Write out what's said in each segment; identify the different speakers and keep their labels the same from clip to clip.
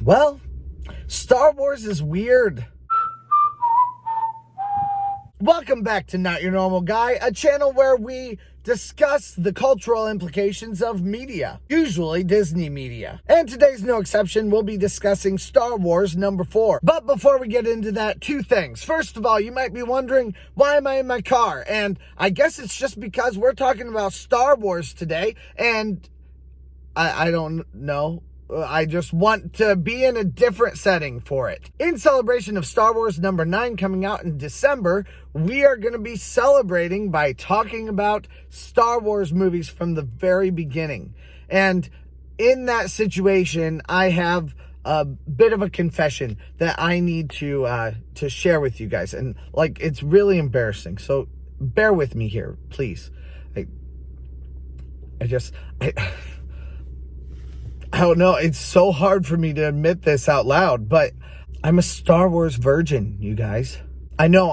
Speaker 1: Well, Star Wars is weird. Welcome back to Not Your Normal Guy, a channel where we discuss the cultural implications of media, usually Disney media. And today's no exception. We'll be discussing Star Wars #4. But before we get into that, two things. First of all, you might be wondering, why am I in my car? And I guess it's just because we're talking about Star Wars today, and I don't know. I just want to be in a different setting for it. In celebration of Star Wars #9 coming out in December, we are going to be celebrating by talking about Star Wars movies from the very beginning. And in that situation, I have a bit of a confession that I need to share with you guys. And it's really embarrassing. So bear with me here, please. I don't know. It's so hard for me to admit this out loud, but I'm a Star Wars virgin, you guys. I know.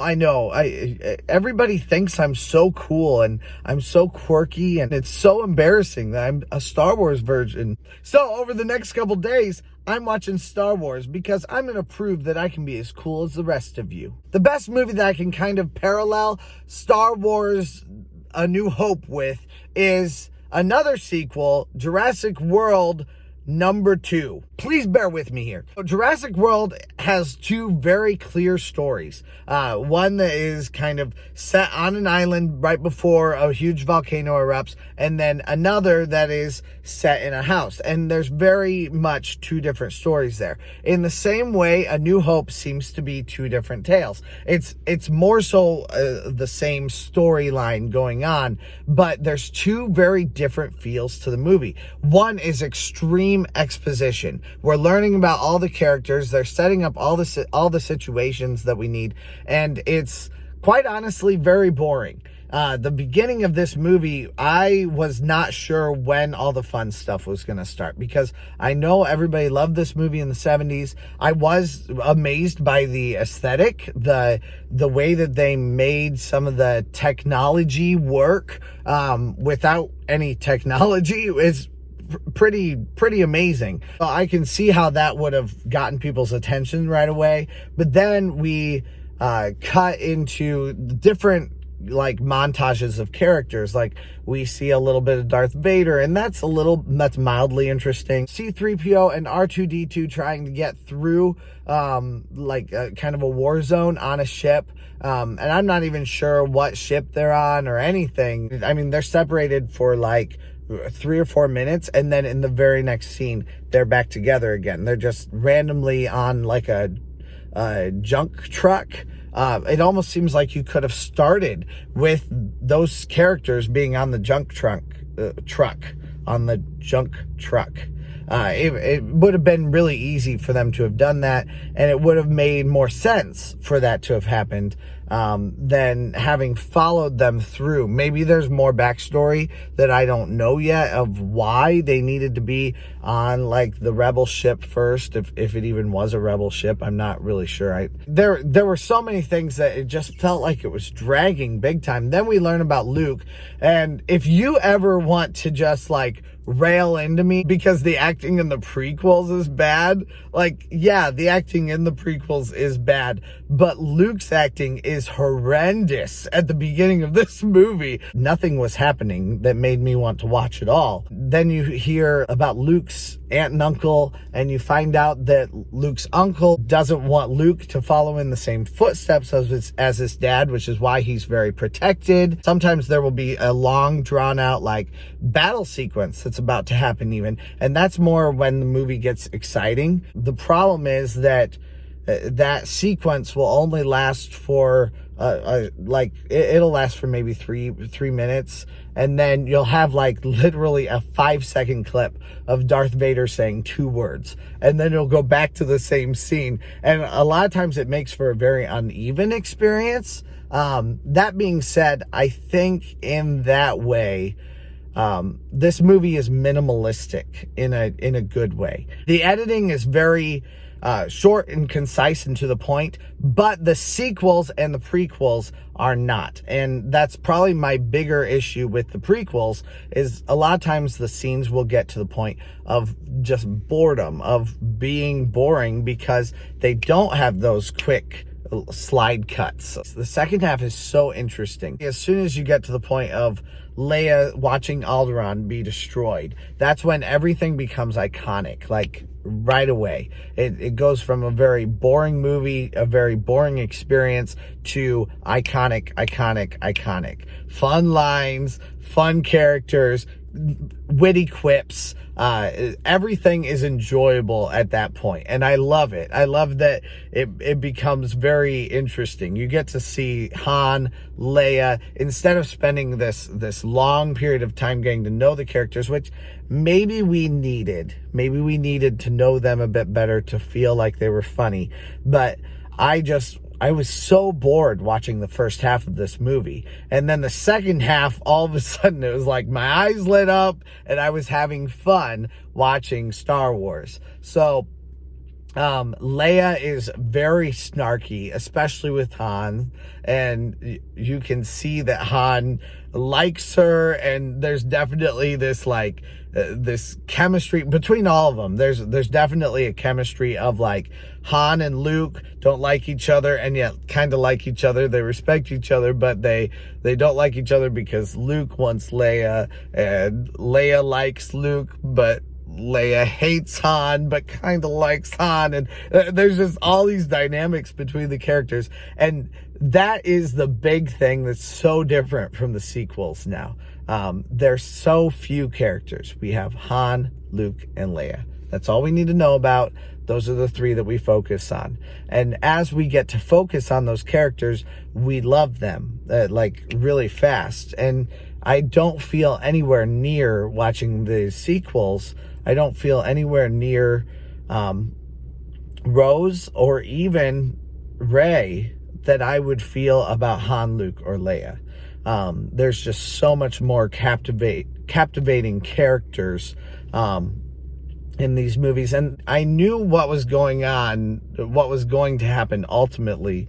Speaker 1: Everybody thinks I'm so cool and I'm so quirky, and it's so embarrassing that I'm a Star Wars virgin. So over the next couple days, I'm watching Star Wars because I'm going to prove that I can be as cool as the rest of you. The best movie that I can kind of parallel Star Wars A New Hope with is another sequel, Jurassic World #2. Please bear with me here. Jurassic World has two very clear stories. One that is kind of set on an island right before a huge volcano erupts, and then another that is set in a house. And there's very much two different stories there. In the same way, A New Hope seems to be two different tales. It's more so the same storyline going on, but there's two very different feels to the movie. One is extreme exposition. We're learning about all the characters. They're setting up all the situations that we need, and it's quite honestly very boring. The beginning of this movie, I was not sure when all the fun stuff was going to start, because I know everybody loved this movie in the 70s. I was amazed by the aesthetic, the way that they made some of the technology work without any technology is pretty amazing. I can see how that would have gotten people's attention right away. But then we cut into different montages of characters. We see a little bit of Darth Vader, and that's mildly interesting. C-3PO and R2-D2 trying to get through kind of a war zone on a ship. And I'm not even sure what ship they're on or anything. I mean, they're separated for 3 or 4 minutes, and then in the very next scene they're back together again. They're just randomly on a junk truck. It almost seems like you could have started with those characters being on the junk truck. It would have been really easy for them to have done that, and it would have made more sense for that to have happened than having followed them through. Maybe there's more backstory that I don't know yet of why they needed to be on the rebel ship first, if it even was a rebel ship. I'm not really sure. There were so many things that it just felt like it was dragging big time. Then we learn about Luke, and if you ever want to just rail into me because the acting in the prequels is bad, yeah, the acting in the prequels is bad, but Luke's acting is horrendous at the beginning of this movie. Nothing was happening that made me want to watch it all. Then you hear about Luke's aunt and uncle, and you find out that Luke's uncle doesn't want Luke to follow in the same footsteps as his dad, which is why he's very protected. Sometimes there will be a long drawn out battle sequence that's about to happen even, and that's more when the movie gets exciting. The problem is that that sequence will only last for it'll last for maybe three minutes, and then you'll have literally a 5-second clip of Darth Vader saying 2 words, and then it'll go back to the same scene, and a lot of times it makes for a very uneven experience. That being said, I think in that way this movie is minimalistic in a good way. The editing is very short and concise and to the point, but the sequels and the prequels are not. And that's probably my bigger issue with the prequels, is a lot of times the scenes will get to the point of just boredom, of being boring, because they don't have those quick slide cuts. The second half is so interesting. As soon as you get to the point of Leia watching Alderaan be destroyed, that's when everything becomes iconic, like right away. It goes from a very boring movie, a very boring experience, to iconic. Fun lines, fun characters, witty quips. Everything is enjoyable at that point, and I love it. I love that it becomes very interesting. You get to see Han, Leia, instead of spending this long period of time getting to know the characters, which maybe we needed to know them a bit better to feel like they were funny. But I was so bored watching the first half of this movie. And then the second half, all of a sudden, it was like my eyes lit up and I was having fun watching Star Wars. So Leia is very snarky, especially with Han, and you can see that Han likes her, and there's definitely this this chemistry between all of them. There's definitely a chemistry of like Han and Luke don't like each other and yet kind of like each other. They respect each other, but they don't like each other because Luke wants Leia and Leia likes Luke, but Leia hates Han but kind of likes Han, and there's just all these dynamics between the characters, and that is the big thing that's so different from the sequels now. There's so few characters. We have Han, Luke, and Leia. That's all we need to know about. Those are the three that we focus on, and as we get to focus on those characters, we love them like really fast. And I don't feel anywhere near watching the sequels. I don't feel anywhere near Rose or even Rey that I would feel about Han, Luke, or Leia. There's just so much more captivating characters in these movies, and I knew what was going on, what was going to happen ultimately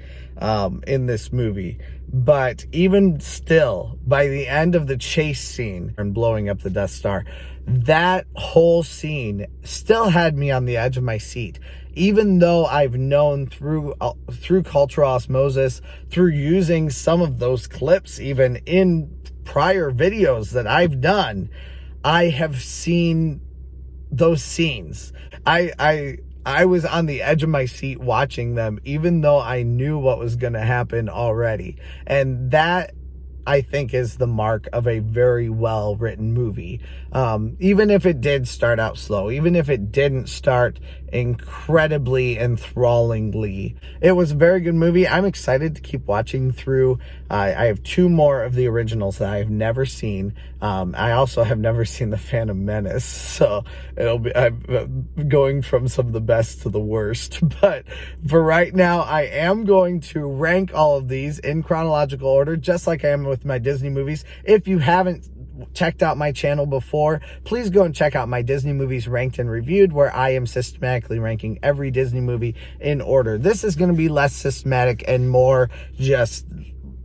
Speaker 1: in this movie. But even still, by the end of the chase scene and blowing up the Death Star, that whole scene still had me on the edge of my seat. Even though I've known through cultural osmosis, through using some of those clips even in prior videos that I've done, I have seen those scenes. I was on the edge of my seat watching them, even though I knew what was going to happen already. And that, I think, is the mark of a very well written movie. Even if it did start out slow, even if it didn't start incredibly enthrallingly, it was a very good movie. I'm excited to keep watching through. I have two more of the originals that I've never seen. I also have never seen The Phantom Menace, so I'm going from some of the best to the worst. But for right now, I am going to rank all of these in chronological order, just like I am with my Disney movies. If you haven't checked out my channel before, please go and check out my Disney movies ranked and reviewed, where I am systematically ranking every Disney movie in order. This is going to be less systematic and more just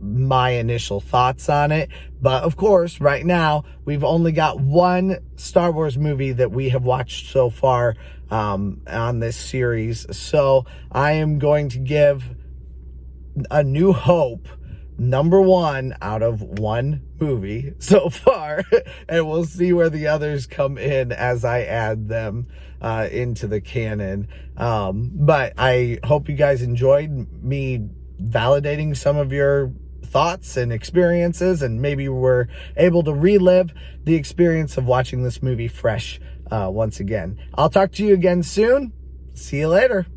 Speaker 1: my initial thoughts on it. But of course, right now, we've only got one Star Wars movie that we have watched so far on this series. So I am going to give A New Hope #1 out of one movie so far, and we'll see where the others come in as I add them into the canon. But I hope you guys enjoyed me validating some of your thoughts and experiences, and maybe we're able to relive the experience of watching this movie fresh once again. I'll talk to you again soon. See you later.